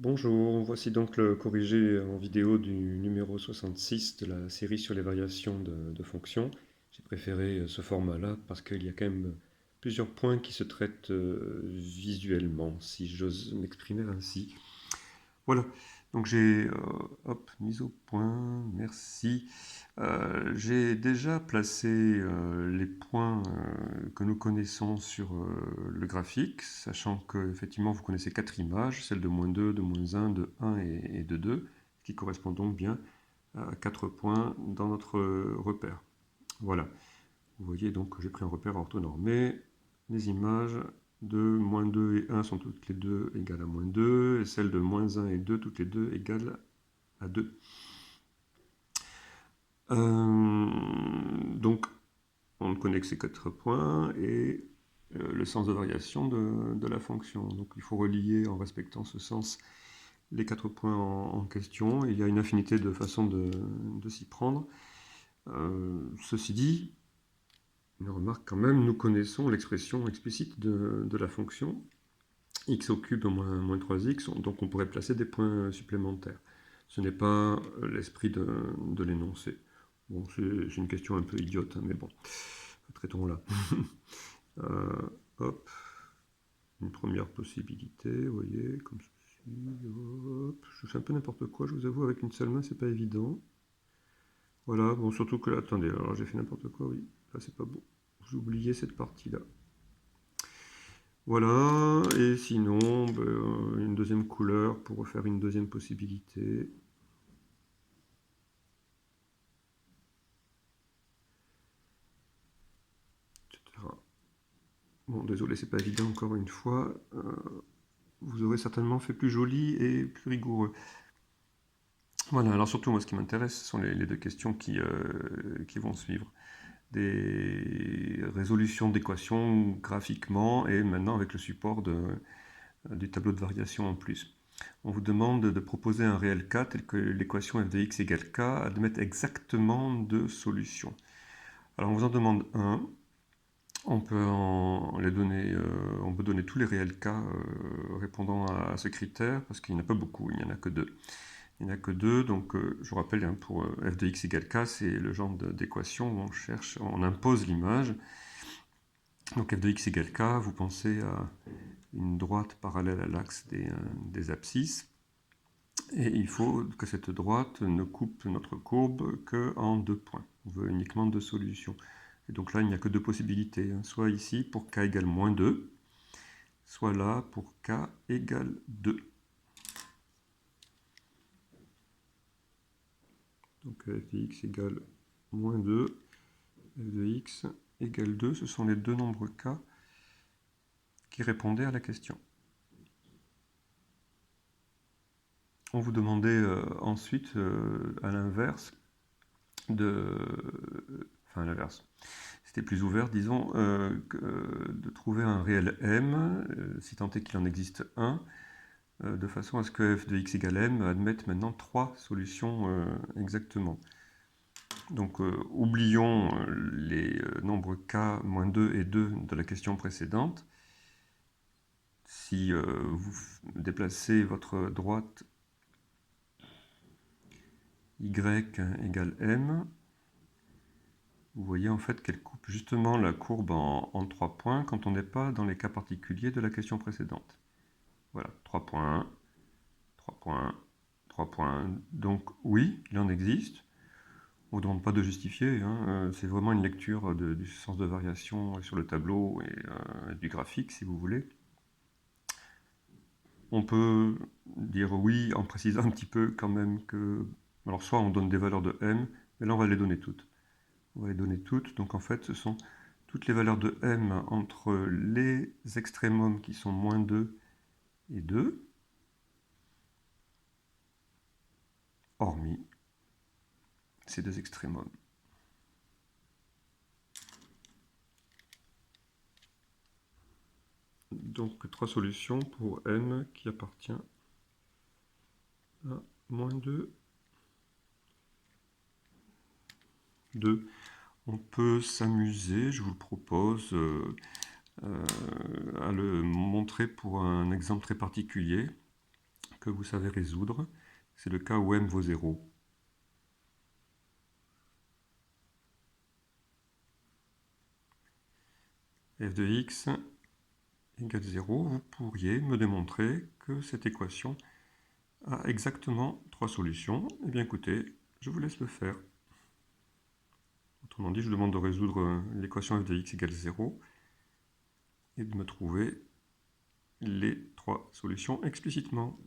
Bonjour, voici donc le corrigé en vidéo du numéro 66 de la série sur les variations de fonctions. J'ai préféré ce format-là parce qu'il y a quand même plusieurs points qui se traitent visuellement, si j'ose m'exprimer ainsi. Voilà, donc j'ai mis au point, merci. J'ai déjà placé les points que nous connaissons sur le graphique, sachant que effectivement vous connaissez 4 images, celle de -2, de -1, de 1 et de 2, qui correspond donc bien à 4 points dans notre repère. Voilà, vous voyez donc que j'ai pris un repère orthonormé, les images de -2 et 1 sont toutes les deux égales à -2, et celles de -1 et 2, toutes les deux égales à 2. Donc, on ne connaît que ces 4 points, et le sens de variation de la fonction. Donc il faut relier, en respectant ce sens, les 4 points en question. Il y a une infinité de façons de s'y prendre. Ceci dit, une remarque quand même, nous connaissons l'expression explicite de la fonction x au cube moins 3x, donc on pourrait placer des points supplémentaires. Ce n'est pas l'esprit de l'énoncé. Bon, c'est une question un peu idiote, hein, mais bon, traitons-la. Hop, une première possibilité, vous voyez, comme ceci, hop, je fais un peu n'importe quoi, je vous avoue, avec une seule main, c'est pas évident. Voilà, bon, surtout que là, attendez, alors j'ai fait n'importe quoi, oui, là c'est pas beau, j'ai oublié cette partie-là. Voilà, et sinon, une deuxième couleur pour refaire une deuxième possibilité. Etc. Bon, désolé, c'est pas évident encore une fois. Vous aurez certainement fait plus joli et plus rigoureux. Voilà, alors surtout, moi, ce qui m'intéresse, ce sont les deux questions qui vont suivre. Des résolutions d'équations graphiquement et maintenant avec le support du tableau de variation en plus. On vous demande de proposer un réel k tel que l'équation f de x égale k admette exactement deux solutions. Alors on vous en demande un. On peut on peut donner tous les réels k répondant à ce critère, parce qu'il n'y en a pas beaucoup, il n'y en a que deux. Il n'y en a que deux, donc je vous rappelle, hein, pour f de x égale k, c'est le genre d'équation où on impose l'image. Donc f de x égale k, vous pensez à une droite parallèle à l'axe des abscisses, et il faut que cette droite ne coupe notre courbe qu'en 2 points. On veut uniquement deux solutions. Et donc là, il n'y a que deux possibilités, hein. Soit ici pour k égale -2, soit là pour k égale 2. Donc f de x égale -2, f de x égale 2, ce sont les deux nombres k qui répondaient à la question. On vous demandait ensuite, à l'inverse, enfin à l'inverse, c'était plus ouvert, disons, de trouver un réel m, si tant est qu'il en existe un, de façon à ce que f de x égale m admette maintenant trois solutions exactement. Donc oublions les nombres k, -2 et 2 de la question précédente. Si vous déplacez votre droite y égale m, vous voyez en fait qu'elle coupe justement la courbe en 3 points quand on n'est pas dans les cas particuliers de la question précédente. Voilà, 3 points, 3 points, 3 points. Donc oui, il en existe. On ne vous demande pas de justifier, hein. C'est vraiment une lecture du sens de variation sur le tableau et du graphique, si vous voulez. On peut dire oui en précisant un petit peu quand même que... Alors soit on donne des valeurs de m, mais là on va les donner toutes. On va les donner toutes, donc en fait ce sont toutes les valeurs de m entre les extrémums qui sont -2 et 2, hormis ces deux extrémums. Donc trois solutions pour m qui appartient à -2, 2. On peut s'amuser, je vous le propose, à le montrer pour un exemple très particulier. que vous savez résoudre. C'est le cas où m vaut 0. f de x égale 0, vous pourriez me démontrer que cette équation a exactement 3 solutions. Eh bien écoutez, je vous laisse le faire. Autrement dit, je vous demande de résoudre l'équation f de x égale 0 et de me trouver les 3 solutions explicitement.